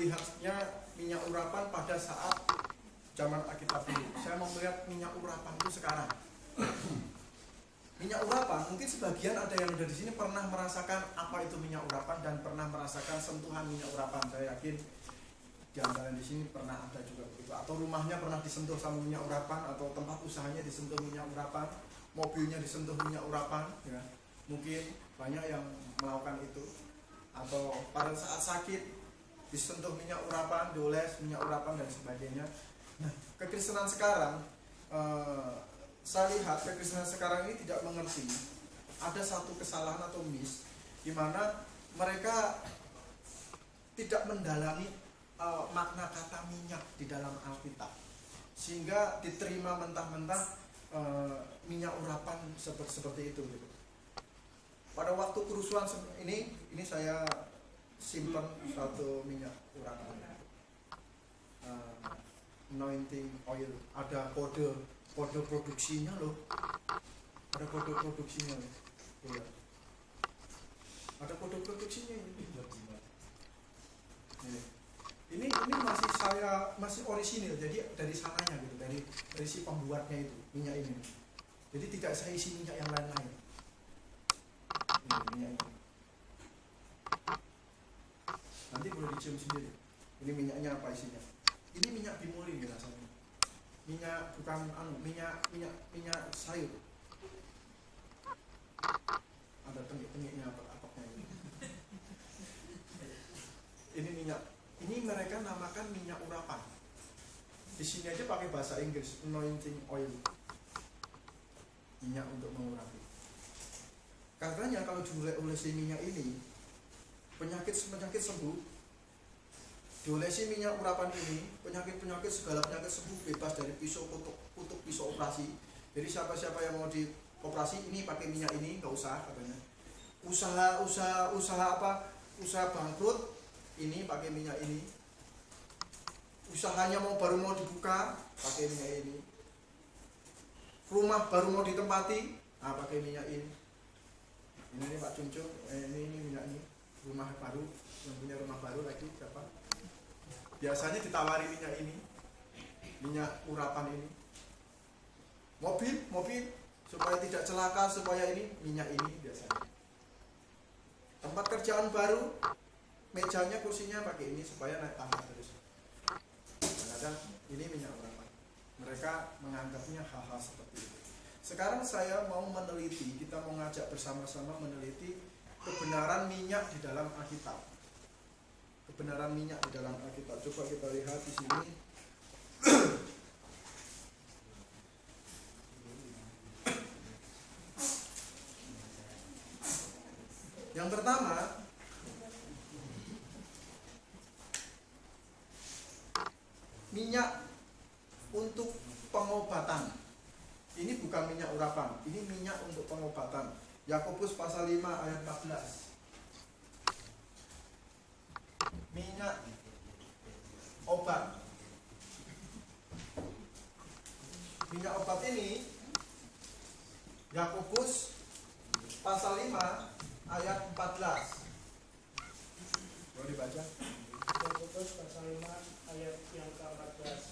melihatnya minyak urapan pada saat zaman Alkitab dulu. Saya mau melihat minyak urapan itu sekarang. Minyak urapan, mungkin sebagian ada yang ada di sini pernah merasakan apa itu minyak urapan dan pernah merasakan sentuhan minyak urapan. Saya yakin di antara di sini pernah ada juga begitu. Atau rumahnya pernah disentuh sama minyak urapan, atau tempat usahanya disentuh minyak urapan, mobilnya disentuh minyak urapan. Ya. Mungkin banyak yang melakukan itu. Atau pada saat sakit disentuh minyak urapan, dioles minyak urapan dan sebagainya. Nah, kekristenan sekarang, saya lihat kekristenan sekarang ini tidak mengerti ada satu kesalahan atau miss di mana mereka tidak mendalami makna kata minyak di dalam Alkitab, sehingga diterima mentah-mentah minyak urapan seperti itu gitu. Pada waktu kerusuhan ini saya simpan satu minyak urapan, anointing oil, ada kode produksinya loh, ada kode produksinya loh. Iya. Ada kode produksinya ini masih orisinil, jadi dari sananya gitu, dari si pembuatnya itu minyak ini. Jadi tidak saya isi minyak yang lain-lain. Ini minyak ini. Nanti boleh dicium sendiri. Ini minyaknya apa isinya? Ini minyak bimoli ya rasanya. Minyak bukan minyak sayur. Ada tengik-tengiknya apa-apanya ini. Ini minyak. Ini mereka namakan minyak urapan. Di sini aja pakai bahasa Inggris, anointing oil. Minyak untuk mengurapi. Katanya kalau diolesi minyak ini, penyakit sembuh. Diolesi minyak urapan ini, segala penyakit sembuh, bebas dari kutuk pisau operasi. Jadi siapa-siapa yang mau dioperasi ini pakai minyak ini, nggak usah katanya. Usaha bangkrut ini pakai minyak ini. Usahanya baru mau dibuka pakai minyak ini. Rumah baru mau ditempati, pakai minyak ini. Ini Pak Cuncung, ini minyak ini. Rumah baru, yang punya rumah baru lagi siapa? Biasanya ditawari minyak ini, minyak urapan ini. Mobil supaya tidak celaka, supaya ini minyak ini biasanya. Tempat kerjaan baru, mejanya, kursinya pakai ini supaya naik tangga terus. Kadang-kadang ini minyak urapan. Mereka menganggapnya hal-hal seperti itu. Sekarang saya mau meneliti, kita mau ngajak bersama-sama meneliti kebenaran minyak di dalam Alkitab. Kebenaran minyak di dalam Alkitab. Coba kita lihat di sini. Yang pertama, minyak untuk pengobatan. Ini bukan minyak urapan, ini minyak untuk pengobatan. Yakobus pasal 5 ayat 14. Minyak obat. Minyak obat ini Yakobus pasal 5 ayat 14. Boleh dibaca? Yakobus pasal 5 ayat yang ke-14.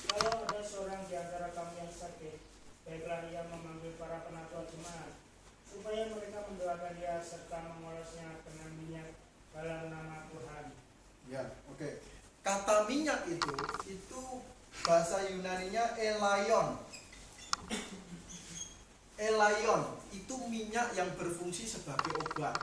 Kalau ada seorang di antara kamu yang sakit, baiklah ia memanggil para penatua jemaat, supaya mereka mendoakan dia serta mengolesnya dengan minyak dalam nama Tuhan. Ya, oke. Kata minyak itu bahasa Yunaninya elaion. Elaion itu minyak yang berfungsi sebagai obat.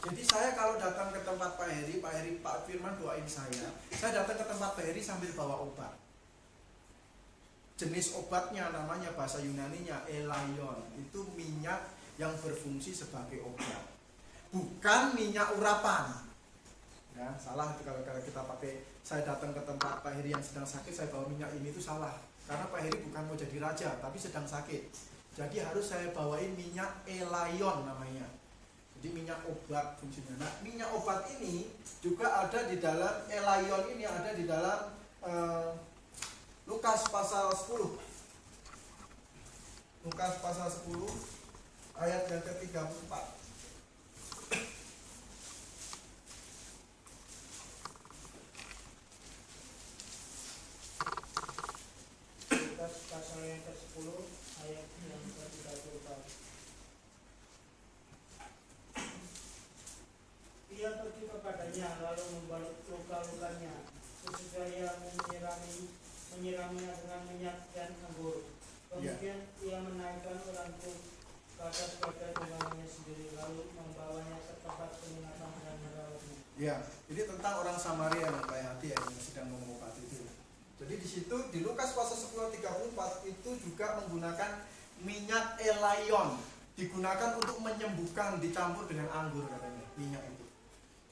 Jadi saya kalau datang ke tempat Pak Firman doain saya datang ke tempat Pak Heri sambil bawa obat. Jenis obatnya namanya bahasa Yunaninya elaion. Itu minyak yang berfungsi sebagai obat. Bukan minyak urapan. Ya, salah itu kalau kita pakai, saya datang ke tempat Pak Heri yang sedang sakit, saya bawa minyak ini, itu salah. Karena Pak Heri bukan mau jadi raja, tapi sedang sakit. Jadi harus saya bawain minyak elaion namanya. Jadi minyak obat fungsinya. Nah, minyak obat ini juga ada di dalam elaion ini, ada di dalam Lukas pasal 10. Lukas pasal 10 ayat yang ke-34. Ia pergi kepadanya lalu membalut luka-lukanya, sesudah ia menyiraminya dengan minyak dan anggur. Kemudian ia menaikkan orang itu ke atas badan tunggangannya sendiri, lalu membawanya ke tempat penginapan dan merawatnya. Ya, ini tentang orang Samaria yang baik hati ya, yang sedang mengobati itu. Jadi di situ di Lukas pasal 10:34 itu juga menggunakan minyak elayon, digunakan untuk menyembuhkan, dicampur dengan anggur katanya minyak itu.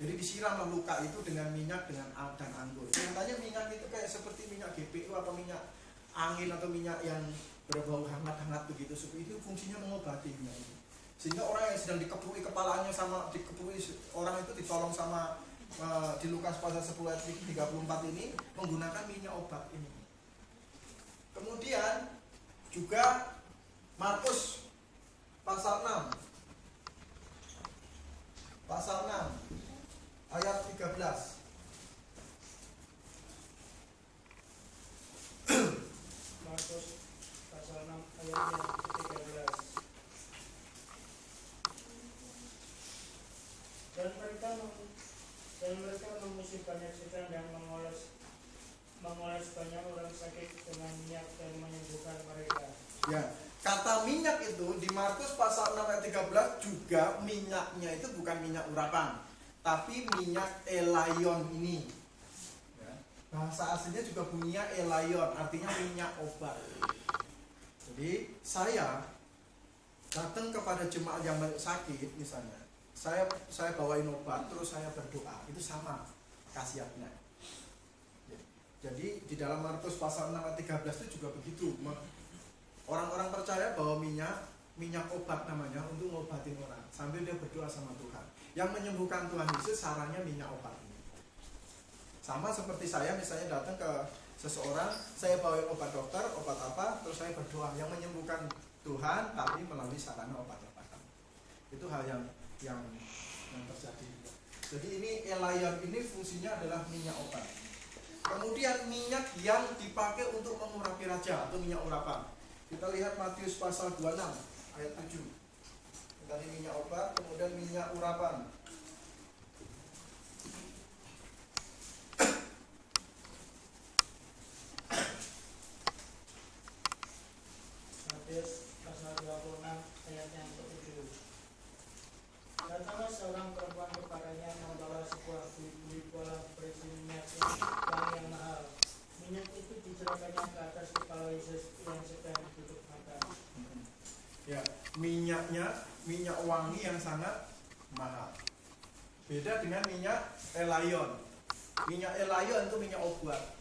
Jadi disiram luka itu dengan minyak dan anggur. Katanya minyak itu kayak seperti minyak GPU atau minyak angin atau minyak yang berbau hangat-hangat begitu. Itu fungsinya mengobati minyak itu. Sehingga orang yang sedang dikeprui kepalanya sama dikeprui orang itu ditolong sama di Lukas pasal 10:34 ini menggunakan minyak obat ini. Kemudian juga Markus pasal 6 ayat 13. Markus pasal 6 ayat yang ke-13. Dan mereka mengusir banyak setan dan mengoles banyak orang sakit dengan minyak dan menyembuhkan mereka. Ya, kata minyak itu di Markus pasal 6 ayat 13 juga minyaknya itu bukan minyak urapan, tapi minyak elayon ini. Ya, bahasa aslinya juga bunyinya elayon, artinya minyak obat. Jadi saya datang kepada jemaat yang sakit misalnya, saya bawain obat terus saya berdoa, itu sama khasiatnya. Jadi di dalam Markus pasal 6 ayat 13 itu juga begitu. Orang-orang percaya bahwa minyak obat namanya untuk ngobatin orang sambil dia berdoa sama Tuhan. Yang menyembuhkan Tuhan Yesus sarannya minyak obat ini. Sama seperti saya misalnya datang ke seseorang, saya bawain obat dokter, obat apa, terus saya berdoa. Yang menyembuhkan Tuhan tapi melalui sarana obat-obatan. Itu hal yang terjadi. Jadi ini elayon ini fungsinya adalah minyak obat. Kemudian minyak yang dipakai untuk mengurapi raja atau minyak urapan. Kita lihat Matius pasal 26 ayat 7. Tadi minyak obat, kemudian minyak urapan. Matius pasal 26 ayat yang ke-7. Datanglah seorang perempuan kepadanya membawa sebuah bui bola berisi minyak yang mahal. Minyak itu dicurahkannya ke atas kepala Yesus yang sedang duduk makan. Ya, minyaknya minyak wangi yang sangat mahal. Beda dengan minyak elayon. Minyak elayon itu minyak obat.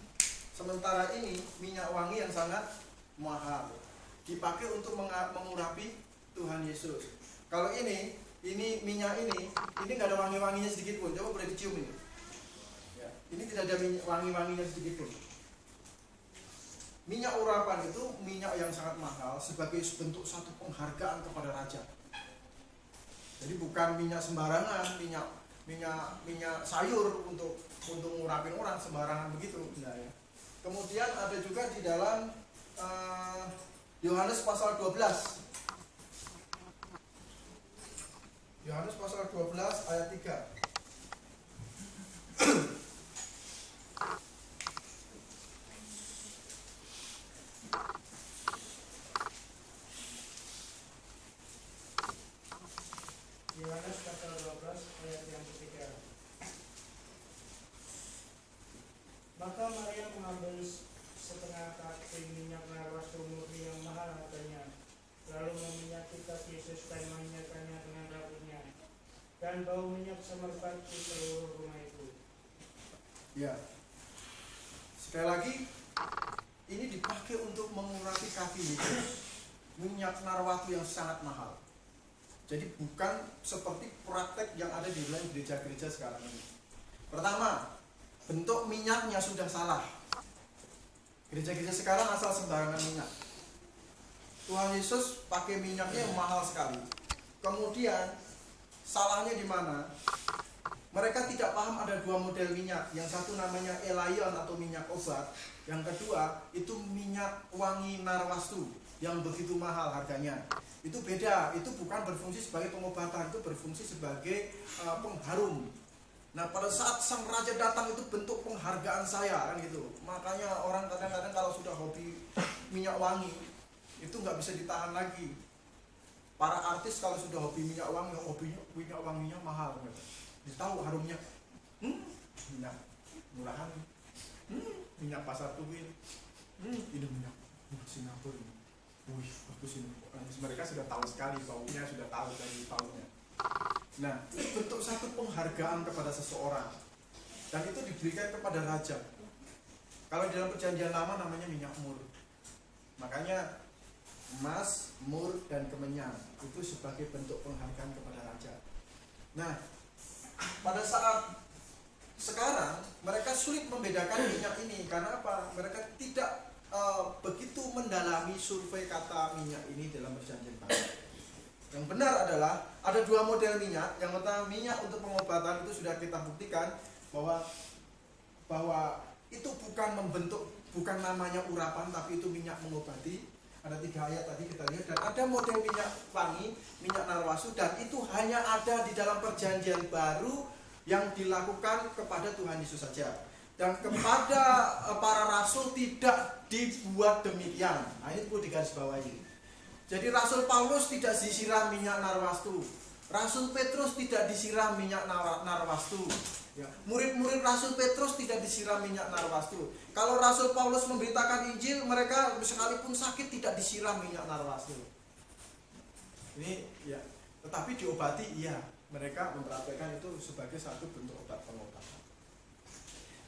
Sementara ini minyak wangi yang sangat mahal, dipakai untuk mengurapi Tuhan Yesus. Kalau ini minyak ini nggak ada wangi-wanginya sedikit pun. Coba boleh dicium ini. Ya, ini tidak ada wangi-wanginya sedikit pun. Minyak urapan itu minyak yang sangat mahal sebagai bentuk satu penghargaan kepada raja. Jadi bukan minyak sembarangan, minyak sayur untuk ngurapin orang sembarangan begitu. Nah, ya. Kemudian ada juga di dalam Yohanes pasal 12. Yohanes pasal 12 ayat 3. Yohanes pasal 12 ayat yang ketiga. Maka Maria mengambil setengah kaki minyak narwastu murni yang mahal harganya, lalu meminyaki kaki Yesus dan menyekanya dengan rambutnya, dan bau minyak semerbak di seluruh rumah itu. Ya. Sekali lagi, ini dipakai untuk mengurapi kaki Yesus. Minyak narwatu yang sangat mahal. Jadi bukan seperti praktek yang ada di lain gereja-gereja sekarang ini. Pertama, bentuk minyaknya sudah salah. Gereja-gereja sekarang asal sembarangan minyak. Tuhan Yesus pakai minyaknya yang mahal sekali. Kemudian salahnya di mana? Mereka tidak paham ada dua model minyak. Yang satu namanya elayon atau minyak obat. Yang kedua itu minyak wangi narwastu yang begitu mahal harganya. Itu beda. Itu bukan berfungsi sebagai pengobatan, itu berfungsi sebagai pengharum. Nah pada saat sang raja datang itu bentuk penghargaan saya kan gitu. Makanya orang kadang-kadang kalau sudah hobi minyak wangi itu nggak bisa ditahan lagi. Para artis kalau sudah hobi minyak wangi, hobinya minyak wanginya mahal gitu. Ditahu harumnya, minyak murahan, minyak pasar tuwin, ini minyak Singapura ini. Wih, bagus ini. Mereka sudah tahu sekali baunya, sudah tahu dari baunya. Nah, bentuk satu penghargaan kepada seseorang, dan itu diberikan kepada raja. Kalau di dalam perjanjian lama namanya minyak mur. Makanya emas, mur, dan kemenyan itu sebagai bentuk penghargaan kepada raja. Nah, pada saat sekarang mereka sulit membedakan minyak ini karena apa? Mereka tidak begitu mendalami survei kata minyak ini dalam perjanjian baru. Yang benar adalah ada dua model minyak. Yang pertama minyak untuk pengobatan itu sudah kita buktikan bahwa itu bukan membentuk, bukan namanya urapan, tapi itu minyak mengobati. Ada 3 ayat tadi kita lihat, dan ada model minyak wangi, minyak narwastu, dan itu hanya ada di dalam perjanjian baru yang dilakukan kepada Tuhan Yesus saja. Dan kepada para rasul tidak dibuat demikian. Nah ini perlu digarisbawahi. Jadi Rasul Paulus tidak disiram minyak narwastu, Rasul Petrus tidak disiram minyak narwastu. Ya, murid-murid Rasul Petrus tidak disiram minyak narwastu. Kalau Rasul Paulus memberitakan Injil, mereka sekalipun sakit tidak disiram minyak narwastu. Ini ya, tetapi diobati iya. Mereka memperhatikan itu sebagai satu bentuk obat pengobatan.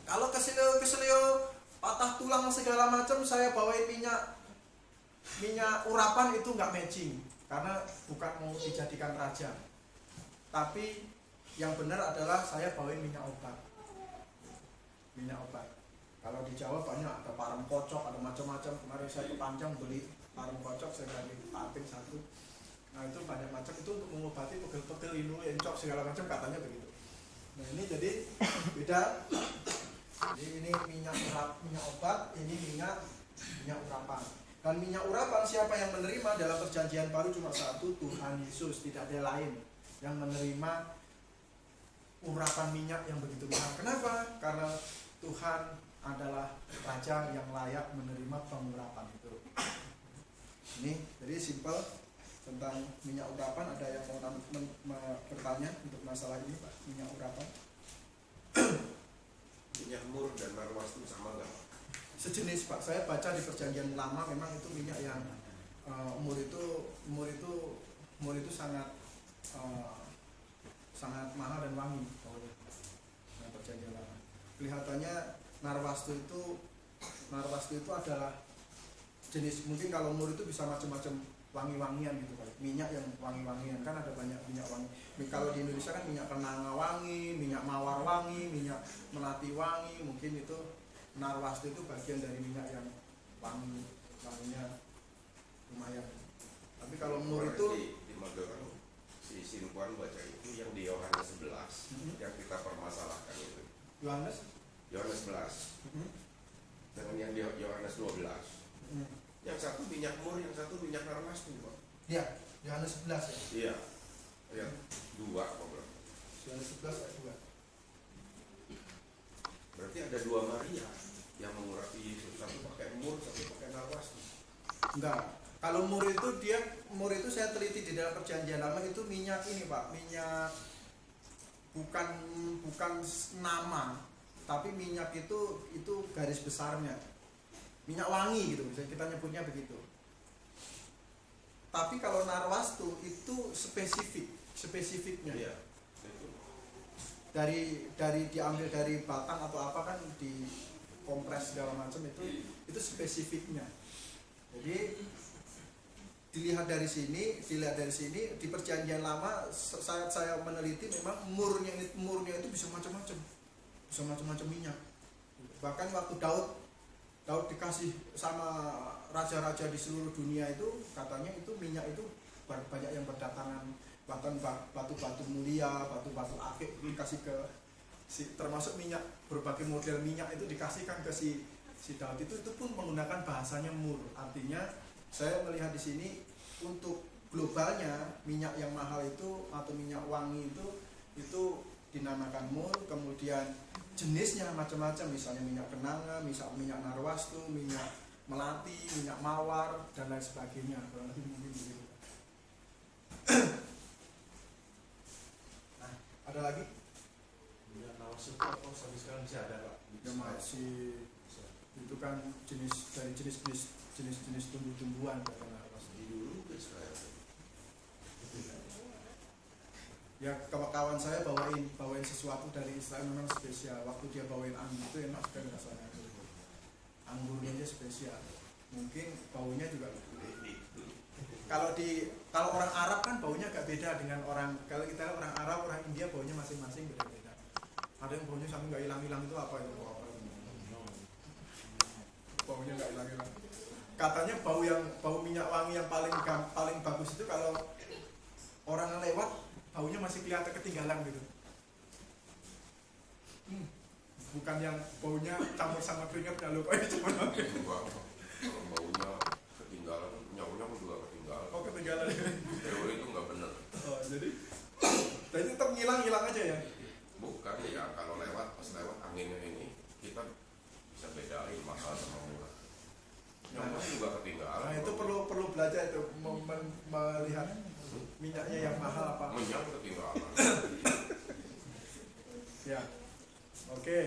Kalau keselio, patah tulang segala macam, saya bawain minyak urapan itu nggak matching karena bukan mau dijadikan raja. Tapi yang benar adalah saya bawain minyak obat. Kalau di Jawa banyak, ada parem kocok, ada macam-macam. Kemarin saya ke Panjang beli parem kocok, saya bagi taping 1. Nah itu banyak macam, itu untuk mengobati pegel-pegel, linu, encok segala macam, katanya begitu. Nah ini jadi beda. Jadi ini minyak obat, ini minyak urapan. Dan minyak urapan siapa yang menerima dalam perjanjian baru cuma satu, Tuhan Yesus, tidak ada lain yang menerima urapan minyak yang begitu mahal. Kenapa? Karena Tuhan adalah Raja yang layak menerima pengurapan itu. Ini jadi simpel tentang minyak urapan. Ada yang mau bertanya untuk masalah ini, Pak? Minyak urapan? Minyak mur dan narwastu sama nggak? Sejenis, Pak. Saya baca di perjanjian lama memang itu minyak yang mur itu sangat mahal dan wangi. Nah, perjanjian lama. Kelihatannya narwastu itu adalah jenis, mungkin kalau mur itu bisa macam-macam wangi-wangian gitu kali. Minyak yang wangi-wangian, kan ada banyak minyak wangi. Kalau di Indonesia kan minyak kenanga wangi, minyak mawar wangi, minyak melati wangi, mungkin itu narwastu itu bagian dari minyak yang wanginya lumayan. Tapi kalau mur itu di Magelang si Sinpuan baca itu yang di Yohanes 11 yang kita permasalahkan itu. Yohanes 11 dengan yang di Yohanes 12. Yang satu minyak mur, yang satu minyak narwastu, Pak. Iya, Yohanes 11 ya. Iya. Ayat 2 apa berapa? Yohanes 11 ayat 2. Berarti ada 2 Maria yang mengurapi Yesus, satu pakai mur, satu pakai narwastu. Enggak. Kalau mur itu saya teliti di dalam perjanjian lama itu minyak ini, Pak. Minyak bukan nama, tapi minyak itu garis besarnya. Minyak wangi gitu, misalnya kita nyebutnya begitu. Tapi kalau narwastu itu spesifiknya. Iya. Dari diambil dari batang atau apa kan di kompres segala macam itu spesifiknya. Jadi dilihat dari sini di perjanjian lama saat saya meneliti memang murnya itu bisa macam-macam minyak. Bahkan waktu Daud dikasih sama raja-raja di seluruh dunia itu, katanya itu minyak itu banyak yang berdatangan, bahkan batu-batu mulia, batu-batu akik dikasih ke termasuk minyak, berbagai model minyak itu dikasihkan ke si Daud itu pun menggunakan bahasanya mur. Artinya saya melihat di sini untuk globalnya minyak yang mahal itu atau minyak wangi itu dinamakan mur, kemudian jenisnya macam-macam, misalnya minyak kenanga, minyak narwastu, minyak melati, minyak mawar, dan lain sebagainya. Kurang lebih mungkin begitu. Nah, ada lagi? Minyak narwastu itu apa sampai sekarang masih ada Pak? Yang masih itu kan jenis tumbuh-tumbuhan kata narwastu. Di dulu ke sekarang. Ya kawan saya bawain sesuatu dari Israel memang spesial. Waktu dia bawain anggur itu enak sekali rasanya. Anggurnya aja spesial. Mungkin baunya juga. Kalau orang Arab kan baunya agak beda dengan orang, kalau kita lihat orang Arab, orang India baunya masing-masing beda-beda. Ada yang baunya sampai nggak hilang-hilang, itu apa itu? Baunya nggak hilang-hilang. Katanya bau minyak wangi yang paling bagus itu kalau orang lewat baunya masih kelihatan ketinggalan gitu. Bukan yang baunya campur sama keringatnya, lupa ini cuma Kalau baunya ketinggalan, nyaunya pun juga ketinggalan. oh ketinggalan. Teori itu nggak benar. Oh, jadi itu tetap hilang aja ya. Bukan ya, kalau pas lewat anginnya ini kita bisa bedain mahal sama murah. Nyaunya juga ketinggalan. Nah itu perlu belajar itu melihat minyaknya yang mahal apa. Minyak ketinggalan. Ya, oke.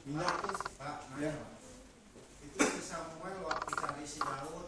Minyak Pak, ya. itu si Samuel waktu cari si Daud